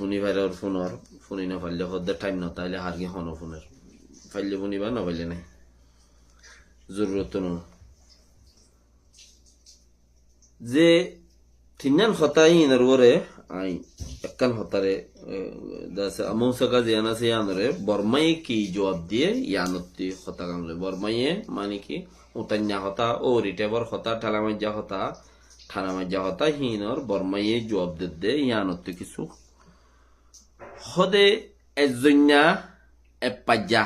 বুনি ভাইরে ওর ফোন আর ফোনই না ফাইলে হদ্দের টাইম না তাইলে হার কি হন ফোনের ফাইলে বুনিবা না ফাইলে নাই জরুরত ন যে তিনান হতাই ইনার ওরে আই একখান হতারে দাসে আমৌসকা যে আনাছে ইয়ানরে বর্মাই কি জবাব দিয়ে ইয়ানতি হতা কামলে বর্মাইয়ে মানে কি উতান্যা হতা ও রিটেবর হতা ঠালামাজ্জা হতা ঠানামাজ্জা হতা হিনর বর্মাইয়ে জবাব দে ইয়ানতি কিছু হদে এজন্যা এপাজ্জা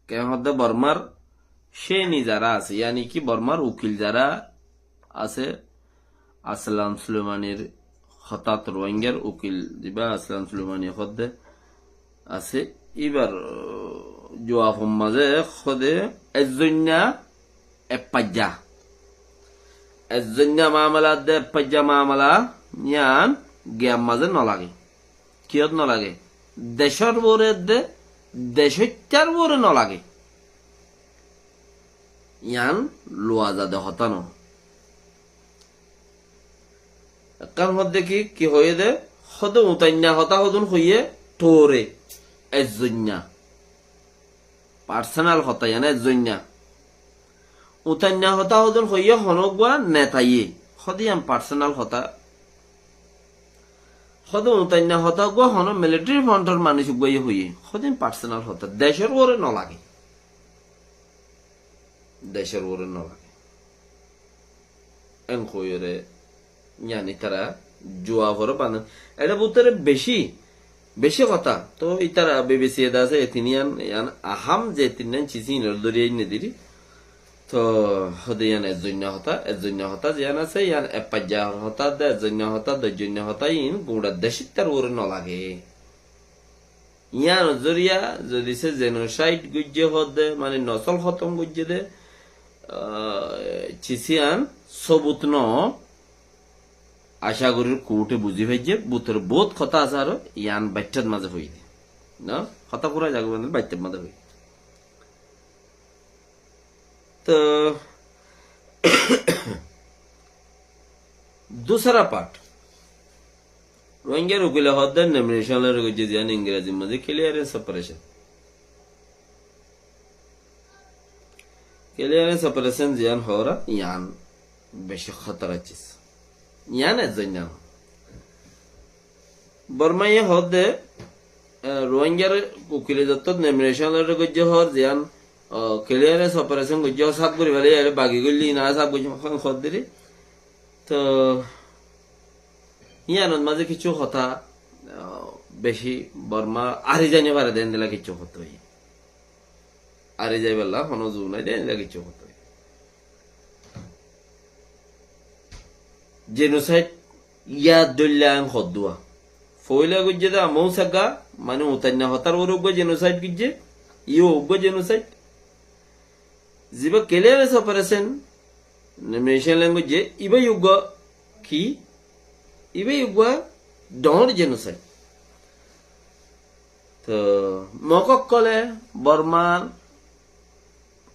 কে হদে বর্মার সেনি যারা আছে ইয়ানি কি বর্মার উকিল যারা আছে আসলাম সুলেমানির হঠাৎ রোহিঙ্গার উকিল দিবা আসলাম সুলেমানি হদে আছে এবার জবাব মাঝে হদে এজন্যা এপাজ্জা এজন্যা মামলা দে এপাজ্জা মামলা ইয়ান জ্ঞান মাঝে নলাগে কিয়ত নলাগে দেশর বোরে দে দেশত্যার বোরে নলাগে ইয়ান লোয়া যাদে হতানো কার মধ্যে কি হয়ে দে হদ উতান্যা হতা হদুন হইয়ে টোরে এজন্যা পার্সোনাল হতা ইয়ান এজন্যা উতান্যা হতা হদুন হইয়ে হনগুয়া নেতাইয়ে হদিয়ান পার্সোনাল হতা হদ উতান্যা হতা গুয়া হন মিলিটারি ফ্রন্টর মানুষ গুয়ে হইয়ে হদিন পার্সোনাল হতা দেশের ওরে নলাগে দেশের ওরে নলাগে এন হইরে ইয়ানি তারা জুয়া ভরে বানান এটা বুতরে বেশি বেশি কথা তো ইতারা বিবিসি এদা আছে এতিনিয়ান ইয়ান আহাম যে তিনান চিসি নরদরিয়াই নেদিরি তো হদে ইয়ান এজন্য হতা জিয়ান আছে ইয়ান এপাজ্জা হতা দে এজন্য হতা দজন্য হতা ইন গুড়া দেশিক তার ওরে নলাগে ইয়ান জরিয়া যদি সে জেনোসাইড গুজ্জে হদে মানে নসল খতম গুজ্জে দে চিসিয়ান সবুত ন আশা করি কোর্টে বুঝি ভাইছে বুথের বহুত কথা আছে আর ইয়ান বাচ্চার মাঝে হই না কথা পুরা যাগবে বাচ্চার মাঝে হই তো दूसरा पार्ट रोहिंग्या उकिल हद्दर नॉमिनेशन जियान इंग्रजी मध्ये क्लिअरेंस ऑपरेशन जियान होरा यान बेशक खतराचीस यान एजन्या बर्माये हद्दे रोहिंग्या उकिल जत्त नॉमिनेशन गज्जे हर जियान क्लिअरेंस ऑपरेशन गज्जे साफ करि फेले यार बागी गल्ली ना साफ गज्जे खद्दरी তো ইয়ানোর মাঝে কিছু কথা বেশি বর্মা আরি জানি পারে দেন দিলা কিছু হতো আরি যাই বললা হন জু নাই দেন দিলা কিছু হতো জেনোসাইড ইয়াদ দল্লান খদুয়া ফয়লা গুজে দা মৌসাগা মানে উতান্না হতার ওরগ জেনোসাইড গুজে ইও ওগ জেনোসাইড জিবা ক্লিয়ারেন্স অপারেশন नॉमिनेशन लैंग्वेज इबे युग की इबे युग डॉन जेनोसाइड तो मकक कले बर्मार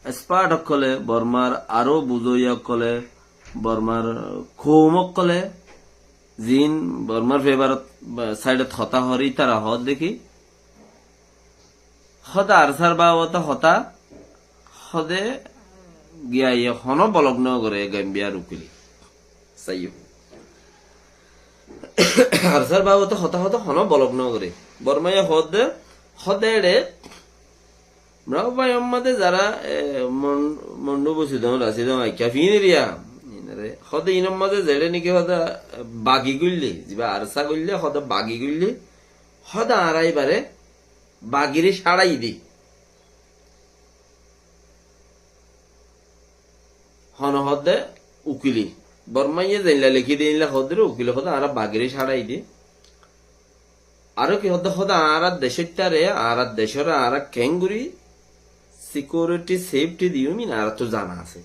एक्सपार्ट कले बर्मार आरो बुजोया कले बर्मार खोमक कले जिन बर्मार फेवर साइड हता हरी तारा हद देखी हदा आरसार बावता हता हदे গিয়া হন বলগ্ন করে গাম্বিয়ার উকিলি সাইয়ু আর স্যার বাবু তো হতা হতা হন বলগ্ন করে বর্মায় হদেড়ে ব্রাহ্মণ আমাদে যারা মন্ডু বসে দাও রাসি দাও আইকা ফিনেরিয়া ইনারে হদে ইনম মাঝে জেড়ে নিকে হদা বাগি গইলে জিবা আরসা গইলে হদা বাগি গইলে হদা আড়াইবারে বাগিরে সাড়াই দি হন হদে উকিলি বর্মাইয়ে জানলা লিখি দিনলা হদরে উকিল হদা আর বাগিরে ছাড়াই দি আর কি হদা হদা আর দেশটারে আর দেশরে আর কেঙ্গুরি সিকিউরিটি সেফটি দিও মিন আর তো জানা আছে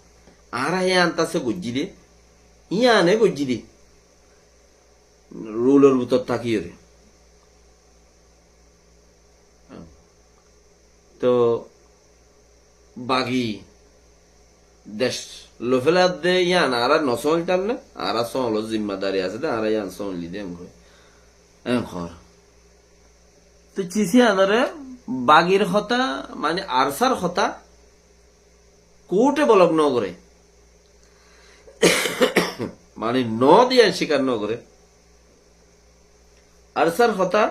আর হে আনতাছে গুজ্জি দে ইয়ানে গুজ্জি দে রুলের ভিতর থাকিয়ে রে তো বাগি দেশ লোফেলাদ দে ইয়ান আর নসল টান না আর সল জিম্মাদারি আছে আর ইয়ান সল লিদে ঘর তো চিসি আনরে বাগির হতা মানে আরসার হতা কোর্টে বলক ন করে মানে ন দিয়ে স্বীকার ন করে আরসার হতা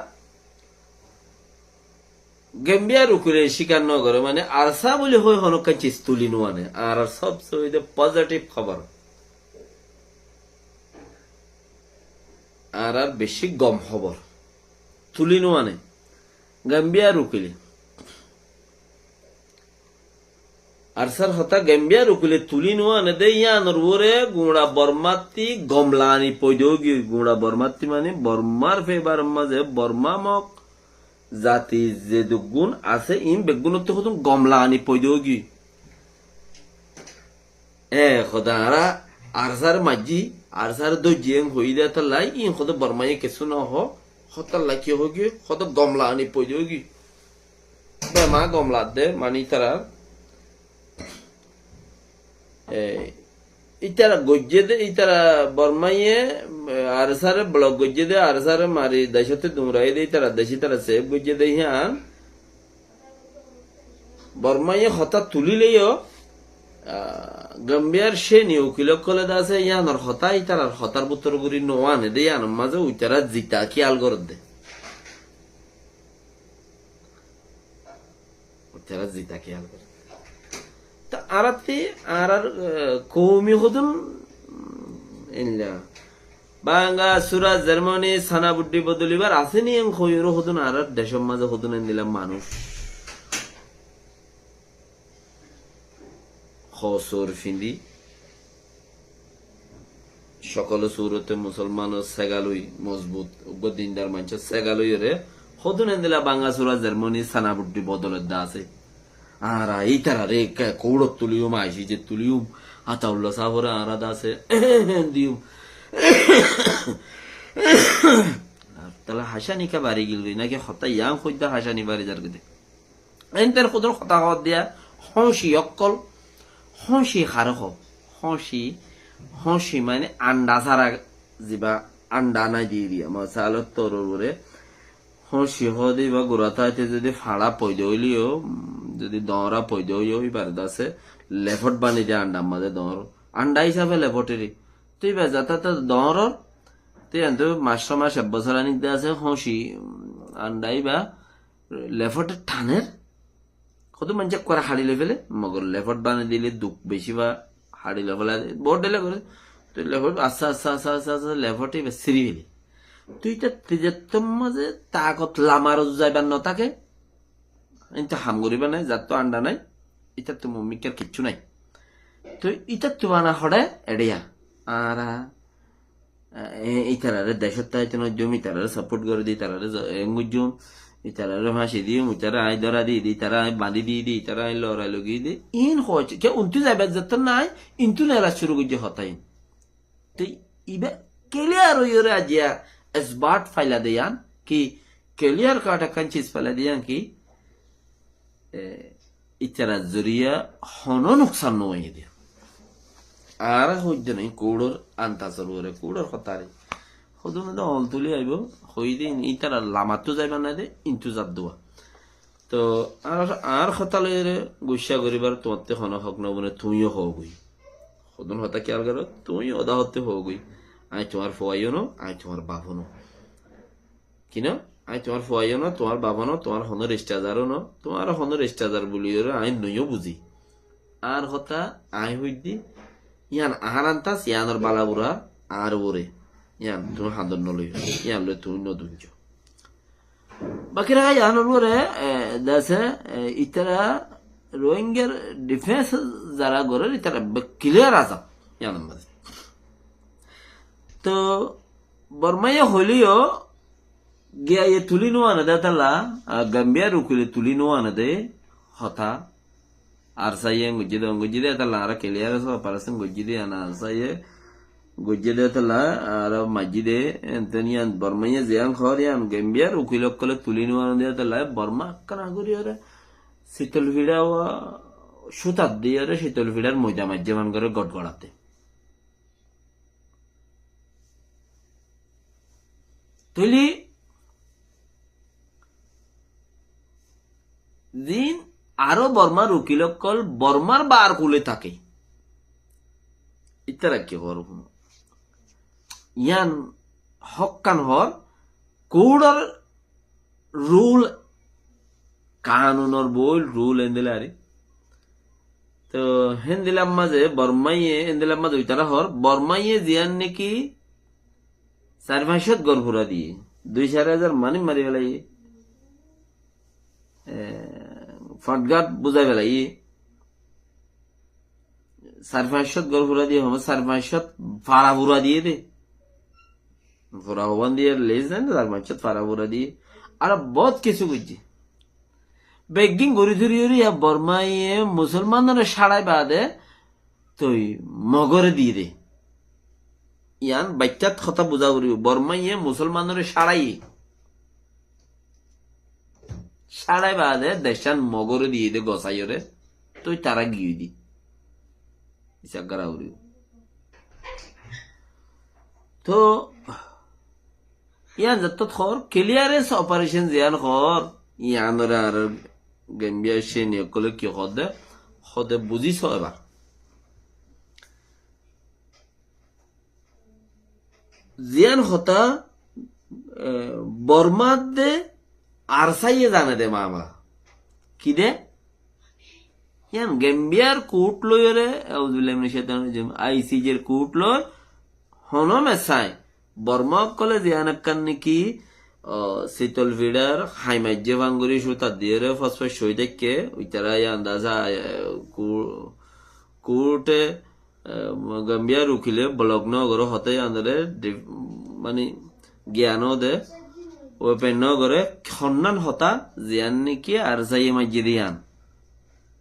গেম্বিয়ার উকুলে স্বীকার ন করে মানে আরসা বলে হয় হনকা চিজ তুলি নোয়ানে আর সবচেয়ে পজিটিভ খবর আর আর বেশি গম খবর তুলি নোয়ানে গাম্বিয়ার উকিলে আরসার হতা গাম্বিয়ার উকিলে তুলি নোয়ানে দে ইয়ানোর ওরে গুড়া বর্মাতি গমলানি পৈদোগি গুড়া বর্মাতি মানে বর্মার ফেবার মাঝে বর্মামক জাতি যে গুণ আছে ইন বেগুণত হতুন গমলানি পৈদোগি খোদারা আরসার মাঝি আরসার দজিয়েং হই দে তালাই ইন খোদা বর্মাই কিছু ন হ হতার লাকি হোগি খোদা গমলানি পৈদোগি বেমা গমলা দে মানি তারা ইতারা গজ্জে দে ইতারা বর্মাইয়ে আরসারে ব্লক গজ্জে দে আরসারে মারি দেশতে দুমরাই দে ইতারা দেশি তারা সেব গজ্জে দে হিয়ান বর্মাইয়ে হতা তুলিলেও গম্বিয়ার সে নিয়ে উকিল কলে দাসে ইয়ানোর হতা ইতারা হতার বুতর গুড়ি নোয়ানে দে ইয়ানোর মাঝে উইতারা জিতা খেয়াল করে দে উইতারা জিতা খেয়াল করে তা আরাতে আর কৌমি হদুন ইল্লা বাঙ্গা সুরা জার্মানি সানা বুড্ডি বদলিবার আসেনি এম খয়র হদুন আর দেশের মাঝে হদুন দিলাম মানুষ খসর ফিন্দি সকল সুরতে মুসলমান সেগালুই মজবুত দিনদার মানুষ সেগালুই রে হদুন দিলা বাঙ্গা সুরা জার্মানি সানা বুড্ডি বদলের দা আছে আর এই তারা রে কৌড়ত তুলিউম আইসি যে তুলিউম আতাউল্লাহ সাহরে আরাদা আছে দিউম তাহলে হাসানিকা বাড়ি গিল নাকি হতা ইয়াং খুঁজতে হাসানি বাড়ি যার গেদে এনতের খুদর হতা হত দিয়া হসি অকল হসি খার হসি হসি মানে আন্ডা সারা যা আন্ডা নাই দিয়ে দিয়া মশালত তরুরে হসি হদি বা গুড়াতে যদি ফাড়া পয়দা হইলিও যদি দরা পয়দা হই পারে দাসে লেফট বানি দিয়ে আন্ডার মাঝে দর আন্ডা হিসাবে লেফটেরই তুই বা যাতা দর তুই আনতো মাসে মাস 1 বছর আনি দিয়ে আছে হসি আন্ডাই বা লেফটের টানের কত মানুষ করে হাড়িলে ফেলে মগর লেফট বানি দিলে দুঃখ বেশি বা হাড়িলে ফেলে বোর্ড দিলে করে তুই লেফট আস্তে আস্তে আস্তে আস্তে আস্তে লেফটে সিঁড়ি ফেলি তুই তেজের মাঝে তাকত লামার যাইবার ন তাকে এটা হাম করিবা নাই যার তো আন্ডা নাই ইটার তো মমিকার কিচ্ছু নাই তো ইটার তো আনা হড়ে এড়িয়া আর ইতারারে দেশের তাইতে জমি তারারে সাপোর্ট করে দিই তারারে এঙ্গুজুম ইতারারে ফাঁসি দিই ইতারা আই ধরা দিই দিই তারা আই বাঁধি দিয়ে দিই তারা আই লড়াই লগিয়ে দিই ইন হচ্ছে কে উনতু যাইবার যাত নাই ইন্তু নেলা শুরু করছে হতাইন তো ইবে ক্লিয়ার হইরে আজিয়া এসবাট ফাইলা দিয়ান কি ক্লিয়ার কাটা কাঞ্চিস ফাইলা দিয়ান কি ইতারা জরিয়া হন নুকসান নয় দিয়া আর হইতে নাই কৌড়র আন্তাসর ওরে কৌড়র হতারে হদু না অল তুলি আইব হই দিন ইতারা লামাতো যাইবা না দে ইন্তু জাত দোয়া তো আর হতালে গুসা করিবার তোমাতে হন হক নবনে তুমিও হও গই হদুন হতা খেয়াল করো তুমি অদা হতে হও গই আই তোমার ফোয়াইও নো আই তোমার বাবো নো কিনা আই তোমার ফোয়াইও নো তোমার বাবা নো তোমার হনর স্টাজারও নো তোমার হনর স্টাজার বলি আই নইও বুঝি আর হতা আই হই দি ইয়ান আহার আনতাস ইয়ানোর বালাবুরা আর ওরে ইয়ান তুমি হাদর নলই ইয়ান লই তুমি নদুঞ্জ বাকিরা ইয়ানোর ওরে দাসে ইতারা রোহিঙ্গার ডিফেন্স যারা গড়ে ইতারা ক্লিয়ার আসা ইয়ানোর মাঝে তো বর্মাইয়া হলিও গিয়া ইয়ে তুলি নোয়া না দে তালা গাম্বিয়ার উকিলে তুলি নোয়া না দে হতা আর সাইয়ে গুজিদে তালা আর ক্লিয়ার আসা পারসন গুজিদে আনা সাইয়ে গুজিদে তালা আর মাজিদে এন্তনিয়ান বর্মাইয়া জিয়ান খরিয়ান গাম্বিয়ার উকিল কলে তুলি নোয়া না দে তালা বর্মা কানা করি ওরে শীতল ভিড়া সুতার দিয়ে ওরে শীতল ভিড়ার ময়দা মাঝে করে গড়গড়াতে তুলি জিন আরো বর্মার উকিলকল বর্মার বার কুলে থাকে ইতারা কি হর ইয়ান হকান হর কোডর রুল কানুনর বই রুল এন্দিলে আরে তো হেন্দিলাম মাঝে বর্মাইয়ে এন্দিলাম মাঝে ইতারা হর বর্মাইয়ে জিয়ান নাকি 4-5 গড় ঘুরা দিয়ে 2-4 মানি মারি বেলাই ফটগাট বুঝাই বেলাই 4-5 গড় ঘুরা দিয়ে হবে 4-5 ফাড়া বুড়া দিয়ে দে ফোরা হবান দিয়ে লেজ দেন 4-5 ফাড়া বুড়া দিয়ে আর বহুত কিছু বুঝছি বেগিং গড়ি ধরি বর্মাইয়ে মুসলমানের সাড়াই বাদে তুই মগরে দিয়ে দে ইয়ান বাচ্চাত কথা বুঝা করিব বর্মাইয়ে মুসলমানের সাড়াই বাদে দেশান মগরে দিয়ে দে গসাইরে তুই তারা গিয়ে দি ইসাগারা করিব তো ইয়ান যত খর ক্লিয়ারেন্স অপারেশন জিয়ান খর ইয়ানরে আর গেম্বিয়া সে নিয়ে কলে কি হদে বুঝিস এবার জিয়ান হতা বর্মাদ দে আর সাইয়ে জানে দে মামা কি দে ইয়ান গেম্বিয়ার কুট লইরে আইসিজের কুট লয় হনমে চাই বর্মা কলে জিয়ান একান নাকি শীতল ভিড়ার হাইমাজ্যে ভাঙ্গুরি সুতা দিয়ে রে ফসফেট সই দেখে ওইতারা আন্দাজা কুটে গম্বিয়ার উকিলে ব্লক নগর হতে আন্দরে মানে জ্ঞান দে ওপেন নগরে খন্নান হতা জিয়ান নাকি আর যাই মাজ্যে দিয়ান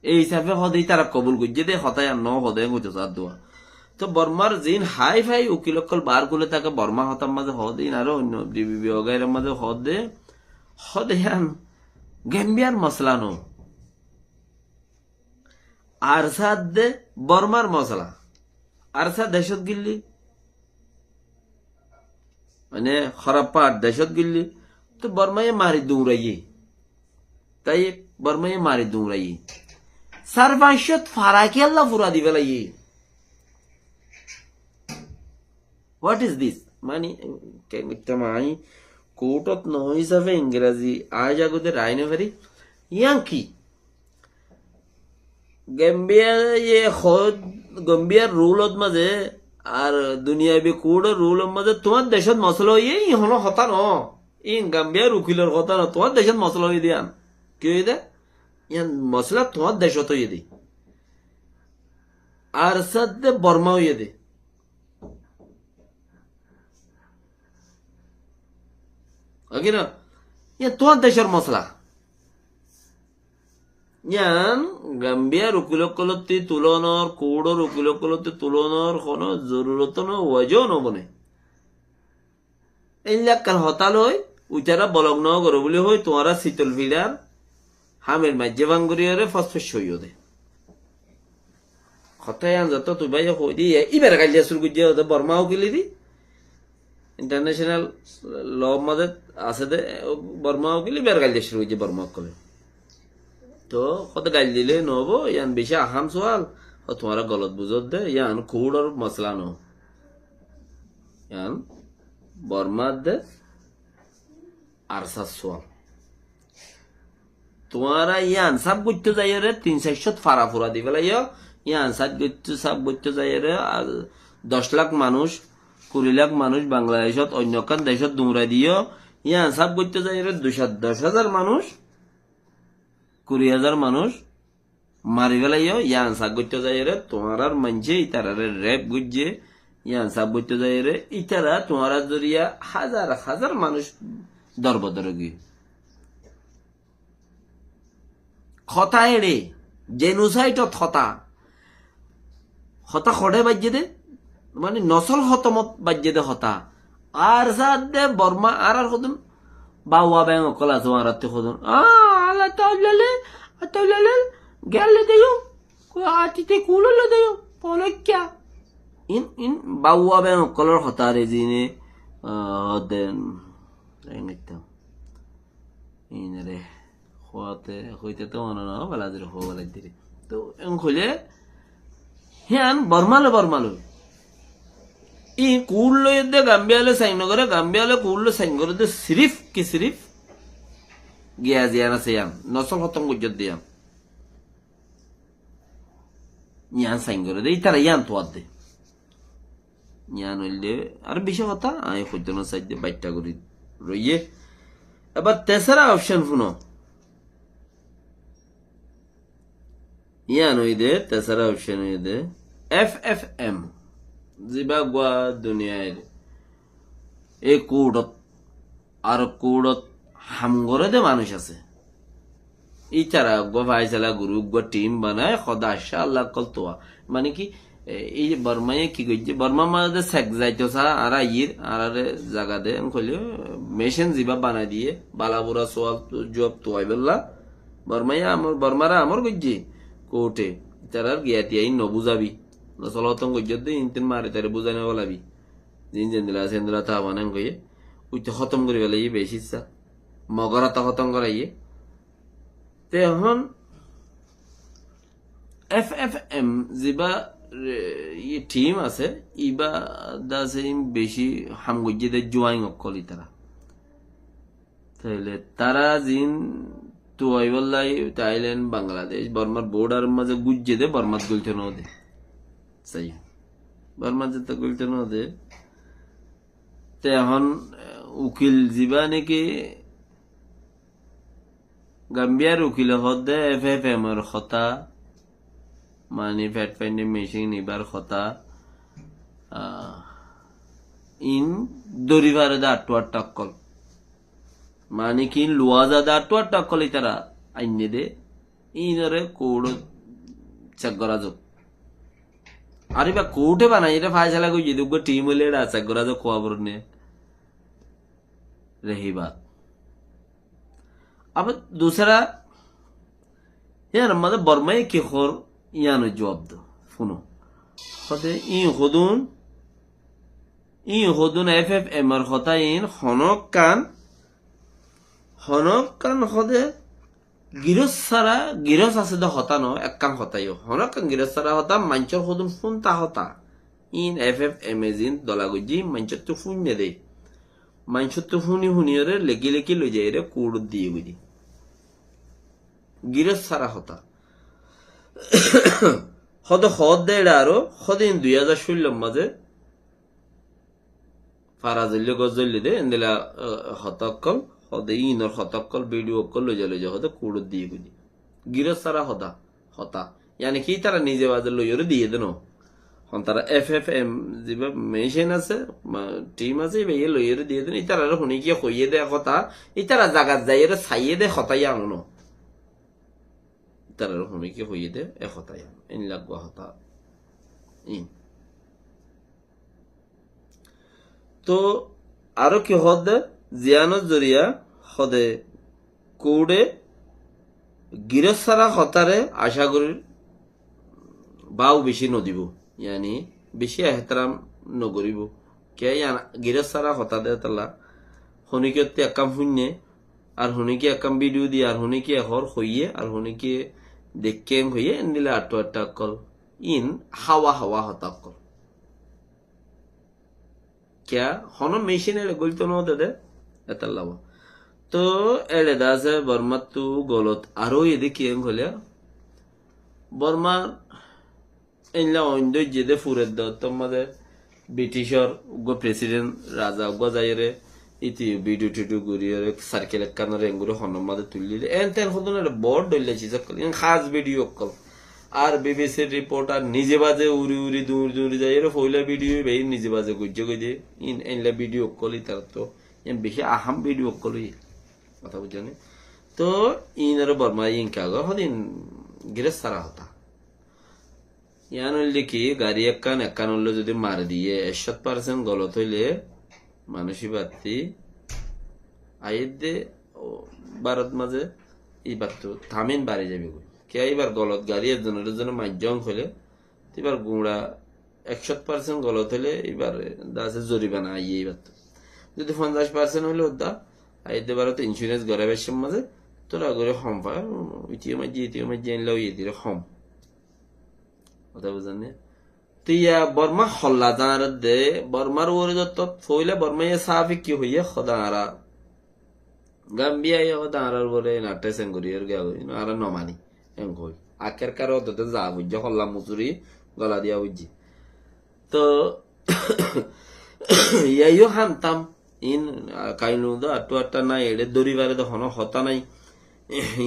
এই হিসাবে হদেই তারা কবুল করছে দে হতায় আর ন হদে গুজো চার দোয়া তো বর্মার জিন হাই ফাই উকিলকল বার করলে তাকে বর্মা হতার মাঝে হদিন আরো অন্য বিভাগের মাঝে হদেয়ান গেম্বিয়ার মশলানো আরসাদ দে বর্মার মশলা আরসা দেশত গিল্লি মানে খারাপ পাট দেশত গিল্লি তো বর্মায় মারি দৌড়াইয়ে তাই বর্মায় মারি দৌড়াইয়ে 4-5 ফারাকি আল্লাহ ফুরা দিবে লাগিয়ে হোয়াট ইজ দিস মানে কেমিতামাই কোর্টত ন হিসাবে ইংরেজি আজ আগতে রাইনে পারি ইয়াং কি গম্বিয়ার রুলত মাঝে আর দুনিয়াবি কোর্টের রুলের মাঝে তোমার দেশত মশলা হইয়ে ই হলো হতা ন ই গাম্বিয়ার উকিলের কথা ন তোমার দেশত মশলা হয়ে দিয়ান কি হয়ে দে ইয়ান মশলা তোমার দেশত হইয়ে দি আর সাথে বর্মা হইয়ে দে আগে না ইয়া তোমার দেশের মশলা ইয়ান গাম্বিয়ার উকিলকলতি তুলনার কোডর উকিলকলতি তুলনার কোন জরুরত ন ওয়াজও নবনে এইলাকান হতাল হই উইতারা বলক ন করো বলে হই তোমারা শীতল ভিড়ার হামের মাঝে ভাঙ্গুরিয়ারে ফসফেট সইও দে কথায় আন যত তুই ভাই কই দি ইবার গাইলিয়া শুরু করে দিয়ে বর্মা উকিলি দি ইন্টারন্যাশনাল ল মাঝে আছে দে বর্মা উকিলি ইবার গাইলিয়া শুরু করে বর্মা কলে তো কত গাইল দিলে নব ইয়ান বেশি আহাম সোয়াল তোমারা গলত বুঝত দে ইয়ান খুড়র মশলা নো ইয়ান বর্মা দে আরসাস সোয়াল তোমারা ইয়ান সব করতে যাই রে 300 ফারা ফুরা দিবে ইয়ান সব করতে যাই রে 10 লাখ মানুষ 20 লাখ মানুষ বাংলাদেশত অন্য কান দেশত দৌড়াই দিও ইয়ান সব করতে যাই রে 210,000 মানুষ 20,000 মানুষ মারি ফেলাইও ইয়ান সাব করতে যাই রে তোমার মানছে ইতারা রেপ গুজছে ইয়ান সাব করতে যাই রে ইতারা তোমার জরিয়া হাজার হাজার মানুষ দরবদরে গিয়ে খতা এড়ে জেনোসাইডত হতা খড়ে বাজ্যে দে মানে নসল হতমত বাজ্যে দে হতা আর সাদ দে বর্মা আর হদুন বাউয়া ব্যাং কলা তোমার হদুন আল্লাহ তাআলা গেলে দেও আতিতে কুললে দেও পলে ক্যা ইন বাউয়া ব্যাং কলর হতা রে জিনে দেন ইনরে হওয়াতে হইতে তো মনে না বেলাদের হো বেলাই দিরে তো এম খুলে হ্যাঁ বর্মালো ই কুড়লো দে গাম্বিয়ালে সাইন করে গাম্বিয়ালে কুড়লো সাইন করে দে সিরিফ কি সিরিফ গিয়া জিয়ানা সেয়াম নসল হতম গুজত দিয়াম ইয়ান সাইন করে দে ইতারা ইয়ান তো দে ইয়ান হইলে আর বেশি কথা আমি খুঁজতে সাইড বাইটটা করি রইয়ে এবার তেসরা অপশন শুনো ইয়ান হই দে তেসরা অপশন হই দে FFM জিবা গুয়া দুনিয়ায় এই কুড়ত আর কুড়ত হামগরে দে মানুষ আছে ইচারা গো ভাইসালা গ্রুপ গো টিম বানায় খদা আল্লাহ কল তোয়া মানে কি এই যে বর্মায় কি কইছে বর্মা মাঝে সেক যাইতো সা আর আইর আর জায়গা দে কইলে মেশিন জিবা বানাই দিয়ে বালাবুরা সোয়াল জব তোয়াই বললা বর্মারা আমর কইছে কোটে তারা গিয়াতি আই নবুজাবি নসলতম কইছে দে ইনতিন মারে তারে বুঝানে বলাবি জিন জেন্দিলা সেন্দিলা তা বানান কইয়ে উইতে খতম করি বলে এই বেশি সা মগরা তা খতম করাইয়ে তে এখন FFM জিবা ই টিম আছে ইবা দাসে বেশি হামগজ্জে জোয়াইং অকলি তারা তাইলে তারা জিন তো আইবল্লাই থাইল্যান্ড বাংলাদেশ বর্মার বর্ডার মাঝে গুজ্জে দে বর্মাত গুলতে ন দে সাই বর্মাত যেতে গুলতে ন দে তে এখন উকিল জিবা নাকি গাম্বিয়ার উকিল হদে FFM এর কথা মানে ফ্যাট ফাইন্ডিং মেশিন নিবার কথা ইন দরিবার দা আটুয়ার টাক্কল মানে কি লুয়াজা দা আটুয়ার টাক্কল ইতারা আইনে দে ইনরে কোড চেক করা যোগ আরে বা কোর্টে বানাই এটা ফাইসালা কই যদি টিম হইলে এটা চেক করা যোগ খবর নে रही बात अब दूसरा यार मतलब बर्माई के खोर यानो जवाब दो सुनो खते इन खुदून FFM और खता इन हनक कान खदे गिरस सारा गिरस आसे द खता नो एक कान खता यो हनक कान गिरस सारा खता मंचर खुदून फुनता खता इन FFM जिन दला गुजी मंचर तो फुन ने दे मंचर तो फुनी रे लेगी लो जाए रे कोड दिए गुजी गिरस सारा खता হদে হদ দেড় আরো হদিন 2016 মাঝে ফারাজল্য গজল্য দে এন্দেলা হতকল হদে ইনর হতকল ভিডিও কল লজে হদে কুড় দিয়ে গুদি গিরস সারা হতা yani কি তারা নিজে বাজে লইরে দিয়ে দেন হন তারা FFM জিবা মেশিন আছে টিম আছে বে লইরে দিয়ে দেন ইতারা হুনি কি কইয়ে দে কথা ইতারা জায়গা যাইরে ছাইয়ে দে হতাই আনো তারা হুনি কি কইয়ে দে এ হতাই ইন লাগবা হতা ইন তো আরো কি হদ জিয়ানোর জরিয়া হদে কোডে গিরসারা হতারে আশা করি বাউ বেশি নদিব ইয়ানি বেশি এহতরাম নগরিব কে গিরসারা হতা দে তালা হনিকে একাম শূন্য আর হনিকে একাম ভিডিও দিয়ে আর হনিকে এহর হইয়ে আর হনিকে দেখেন হইয়ে নিলে আটটা কল ইন হাওয়া হতা কল क्या हन मेशिन गलत न दे एतलाव तो एले दासे बर्मा तू गलत आरो यदि कियं खले बर्मा इनला ओंदो जेदे फुरेद द तमदे ब्रिटिशर गो प्रेसिडेंट राजा गो जायरे इति वीडियो टिडियो गुरियरे सर्कल कान रेंगुरो हन मदे तुलिले एनतेन हदन बोर्ड डले चिज कल खास वीडियो कल আর বিবিসি রিপোর্টার নিজে বাজে উড়ি দূর যাই ফইলা ভিডিও বেই নিজে বাজে গুজ্জে গজে ইনলা ভিডিও কলি তার তো বেশি আহাম ভিডিও কলি কথা বুঝানে তো ইনার বর্মা ইন কাগর হদিন গিরস্তারা হতা ইয়ান হইলে কি গাড়ি একান হলে যদি মার দিয়ে 100% গলত হইলে মানুষই বাতি আইদে ভারত মাঝে এই বাত থামিন বাড়ি যাবে কে এবার গলত গাড়ি একজনের জন্য মাধ্যম হলে এবার গুঁড়া 100% গলত হলে এবার দাসে জরিমানা আইয়ে এবার যদি 50% হলে ওদা আইতে পারো তো ইন্স্যুরেন্স গড়াবের মাঝে তোরা করে হম পায় ইতিয়ে মাঝে আনলেও ইয়ে হম কথা বুঝেন তুইয়া বর্মা হল্লা দাঁড় দে বর্মার ওরে যত ফইলে বর্মা সাফি কি হইয়া খদাঁড়া গাম্বিয়া দাঁড়ার বলে নাটে সেঙ্গুরি আর গিয়া করি আর নমানি এম কই আখের কারো তোতে যা বুঝছে হল্লা মুচুরি গলা দিয়া বুঝছি তো ইয়াইও হামতাম ইন কাইনু দো আটু আটটা নাই এড়ে দরিবারে তো হন হতা নাই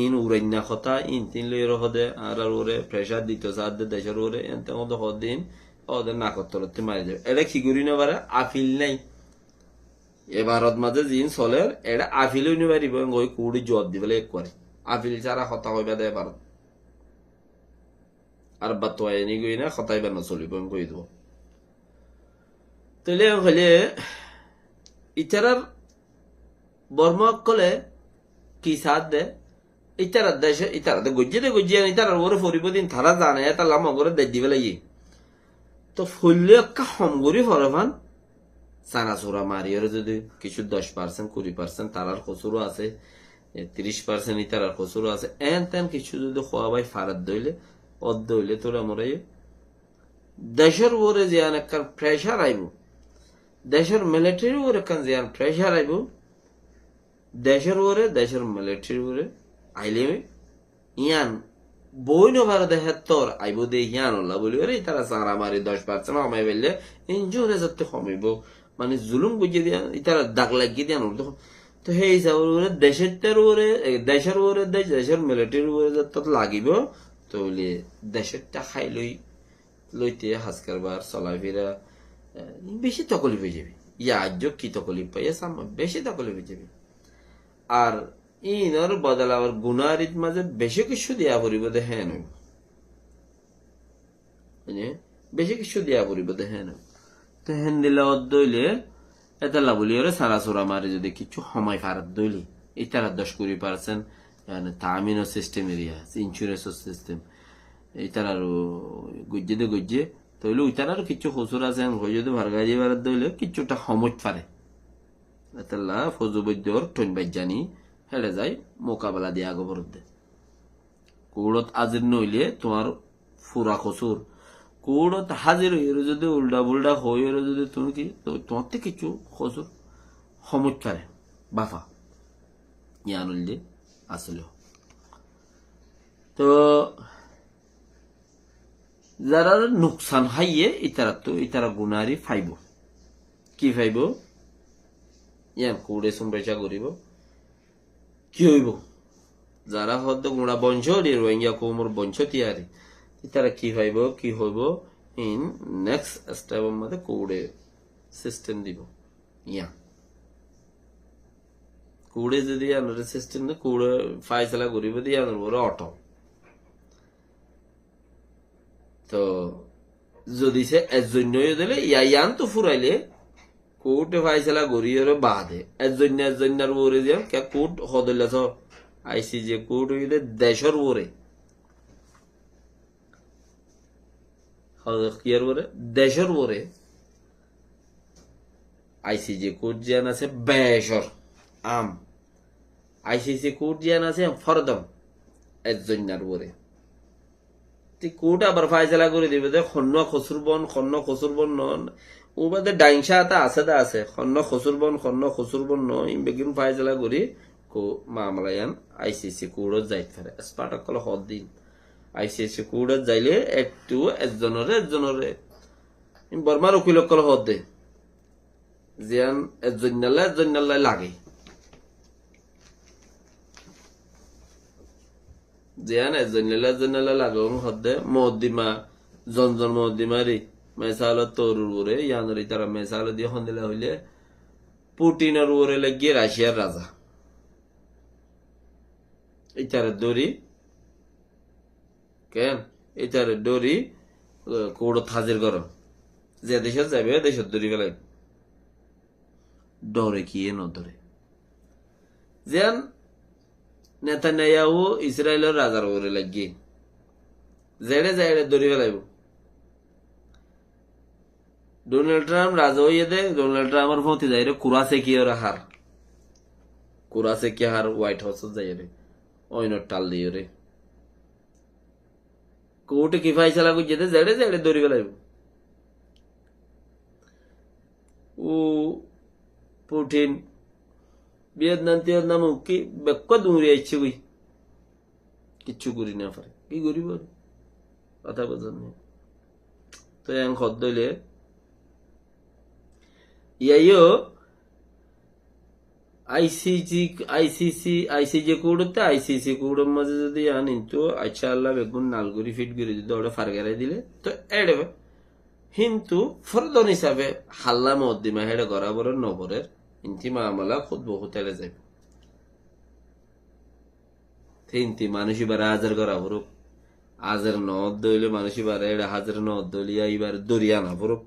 ইন উড়াইনা হতা ইন তিন লইয়ের হদে আর ওরে প্রেসার দিত সার দে দেশের ওরে এনতে মতো হদিন ওদের নাকর তলতে মারি যাবে এটা কি করি না পারে আফিল নাই এবারত মাঝে জিন চলে এটা আফিল হইনি পারিব গই কুড়ি জব দিবলে এক করে আফিল ছাড়া হতা হইবা দেয় ভারত আর বাতোয়ানি গই না হতাইবা না চলিব কই দেব তাহলে হলে ইতারার বর্মকলে কি সাথ দে ইতারার দেশে ইতারাতে গজ্জিয়ে ইতারার ওরে ফরিব দিন তারা জানে এটা লাম করে দে দিবে লাগি তো ফুললে একটা সমগরি ফরফান সারা চোরা মারি ওরে যদি কিছু 10% 20% তারার কচুরও আছে 30% ইতারার কচুরও আছে এন তেন কিছু যদি খোয়া ভাই ফারাত দইলে অর্ধ হইলে তোরা মরে দেশের ওরে জিয়ান একটা প্রেশার আইব দেশের মিলিটারি ওরে একখান জিয়ান প্রেশার আইব দেশের ওরে দেশের মিলিটারি ওরে আইলে ইয়ান বই নবার দেহের তোর আইব দে ইয়ান ওলা বলি ওরে তারা সারা মারি 10% কমাই ফেললে ইনজুরে যাতে কমিব মানে জুলুম বুঝিয়ে দিয়া তারা দাগ লাগিয়ে দিয়া নড়তো তো সেই হিসাবে দেশের ওরে দেশের মিলিটারি ওরে যত লাগিব তাহলে দেশেরটা খাই লইতে হাজ কারবার চলাই ফিরা বেশি তকলিফ হয়ে যাবে ইয়া আজ কি তকলিফ পাইয়া সাম বেশি তকলিফ হয়ে যাবে আর ইনর বদল আবার গুনারিত মাঝে বেশি কিছু দিয়া পড়িব দে হ্যাঁ নয় বেশি কিছু দিয়া পড়িব দে হ্যাঁ নয় তো হ্যান দিলে দইলে এটা লাভলি ওরে সারা সোরা মারে যদি কিছু সময় ফারাত দইলি ইতারা 10-20% তামিনো সিস্টেম এরিয়া ইন্স্যুরেন্স সিস্টেম ইতার গজ্জে তইলে ইতার কিছু হসুর আছে হয়ে যদি ভারগাজি বারাত দইলে কিছুটা সময় ফারে এতাল্লা ফজুবৈদ্যর ঠনবাই জানি হেলে যায় মোকাবেলা দিয়ে আগে বরদ কৌড়ত আজির নইলে তোমার ফুরা খসুর কৌড়ত হাজির হইয়ে যদি উল্টা বুল্টা হয়ে যদি তুমি কি তোমার থেকে কিছু খসুর সময় ফারে বাফা ইয়ানুল আসলে তো যারা নুকসান হাইয়ে ইতারা গুনারি ফাইব কি ফাইব ইয়ান কুড়ে সম্পেচা করিব কি হইব যারা হয়তো গুণা বঞ্চ রোহিঙ্গা কোমর বঞ্চ তিয়ারি ইতারা কি ফাইব কি হইব ইন নেক্সট স্টেপের মধ্যে কুড়ে সিস্টেম দিব ইয়া কুড়ে যদি আনার সিস্টেম কুড়ে ফাইসলা করিব দিয়ে আনার বড় অটো তো যদি সে এজন্য দিলে ইয়ান তো ফুরাইলে কোর্টে ফাইসলা গড়িয়ে বাদে এজন্যার ওরে যে কোর্ট হদলাছ আইসি যে কোর্ট হইলে দেশের ওরে কিয়ার ওরে দেশের ওরে আইসি যে কোর্ট জিয়ান আছে বেসর আম আইসিসি কোর্ট জিয়ান আছে ফরদম এজন্যার ওরে কোর্ট আবার ফাইসলা করে দিবে যে খন্ন খসুরবন নন ও বাদে ডাইংসা এটা আছে খন্ন খসুরবন ন বেগিন ফাইসলা করি মামলায়ান আইসিসি কোর্টত যাই ফেরে স্পার্টাক কল হদ দিন আইসিসি কোর্টত যাইলে একটু একজনরে বর্মার উকিলক কল হদ দে জিয়ান এজন্যাল্লাই লাগে জিয়ান এজন্যাল্লাই লাগে হদে মহদ্দিমা জন মহদ্দিমারি মেসাল তরুর ওরে ইয়ানরি তারা মেসাল দিয়ে হন্দিলা হইলে পুটিনের ওরে লাগিয়ে রাশিয়ার রাজা ইতারে দড়ি কেন ইতারে দড়ি কোড়ত হাজির কর যে দেশে যাবে দেশের দড়ি ফেলাই ডরে কি ন ধরে যেন নেতানিয়াহু ইসরায়েলের রাজার ওরে লাগিয়ে জেড়ে দড়ি ফেলাইব ডোনাল্ড ট্রাম্প রাজা হইয়ে দে ডোনাল্ড ট্রাম্পের ফতি যাই রে কুরাসে কি ওরা হার হোয়াইট হাউস যাই রে অইন টাল দিও রে কোর্টে কি ফাইসালা করছে জেড়ে জেড়ে দৌড়ি বেলাইব ও পুঠিন বিয়েদনাম তিয়াদনাম কি বেক্ক দুমরি আইছে কই কিচ্ছু করি না পারে কি করিব কথা বোঝেন তো এন খদ দইলে ইয়াইও আইসিসি কোডতে আইসিসি কোডের মাঝে যদি আনি তো আচ্ছা আল্লাহ বেগুন নালগুড়ি ফিট করে দিতে ওটা ফারগারাই দিলে তো এড়ে কিন্তু ফরদন হিসাবে হাল্লা মদ্দিমা হেডে গড়াবরের নবরের ইন্তি মামলা খুদ বহুত এড়ে যাবে ইন্তি মানুষই বারে হাজার গড়াবর হাজার নদ দইলে মানুষই বারে এড়ে হাজার নদ দলিয়া এবার দরিয়া না বরক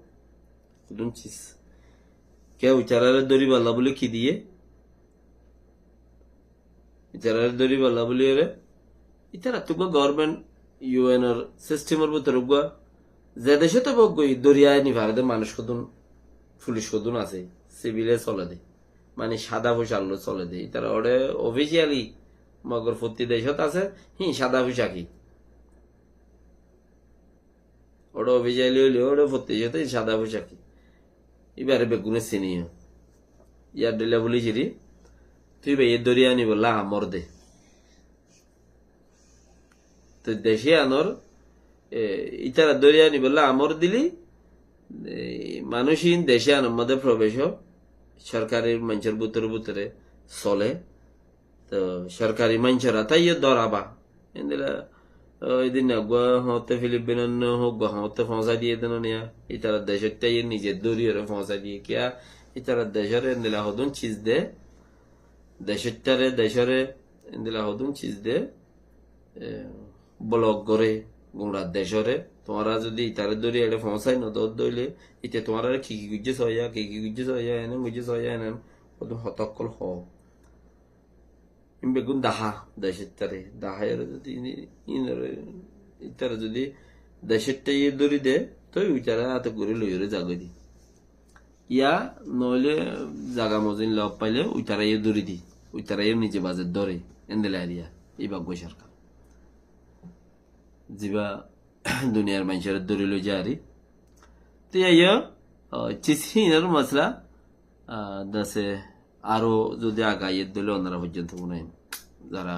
চিস কেউ চারারে দড়ি বাল্লা বলে কি দিয়ে ইতারার দড়ি বাল্লা বলি রে ইতারা তুগা গভর্নমেন্ট ইউএন এর সিস্টেমের ভিতরে গুয়া যে দেশে তো বগই দরিয়ায় নি ভারতে মানুষ কদুন পুলিশ কদুন আছে সিভিলে চলে দে মানে সাদা পোশাক চলে দে ইতারা ওরে অফিসিয়ালি মগর প্রতি দেশত আছে সাদা পোশাকি ওটা অফিসিয়ালি হইলে ওটা প্রতি দেশতে সাদা পোশাকি এবারে বেগুনে চিনিও ইয়ার দিলে বলিছিলি তুই ভাই দরিয়া নি বললা আমর দে তো দেশে আনর ইতারা দরিয়া নি বললা আমর দিলি মানুষই দেশে আনর মধ্যে প্রবেশ সরকারি মানুষের ভিতরে চলে তো সরকারি মানুষেরা তাই ধরাবা এদিলা ওই দিন হতে ফিলিপিন হোক হতে ফসা দিয়ে দেন নিয়া ইতারা দেশের তাই নিজের দরিয়ারে ফসা দিয়ে কিয়া ইতারা দেশের এদিলা হদুন চিজ দে দেশরে এদিলা হদুন চিজ দে ব্লক করে গুমরা দেশরে তোমারা যদি ইতারে দরি এটা ফসাই ন দইলে ইতে তোমার কি কি গুজে সয়া কি কি গুজে সয়া এনে গুজে সয়া এনে হদুন হতকল হ বেগুন দাহা দেশের তারে দাহায়ের যদি ইতারা যদি দেশের টাই দড়ি দে তো ইতারা হাতে করে লইরে জাগই দি ইয়া নইলে জাগা মজিন লব পাইলে উইতারা দড়ি দি উইতারা নিজে বাজের ধরে এন্দেলা এরিয়া এই ভাগ্য সরকার জিবা দুনিয়ার মানুষের দড়ি লই যারি তো ইয়া চিসিনার মশলা দাসে আরো যদি আগাইয়ে দিলে ওনারা পর্যন্ত মনে যারা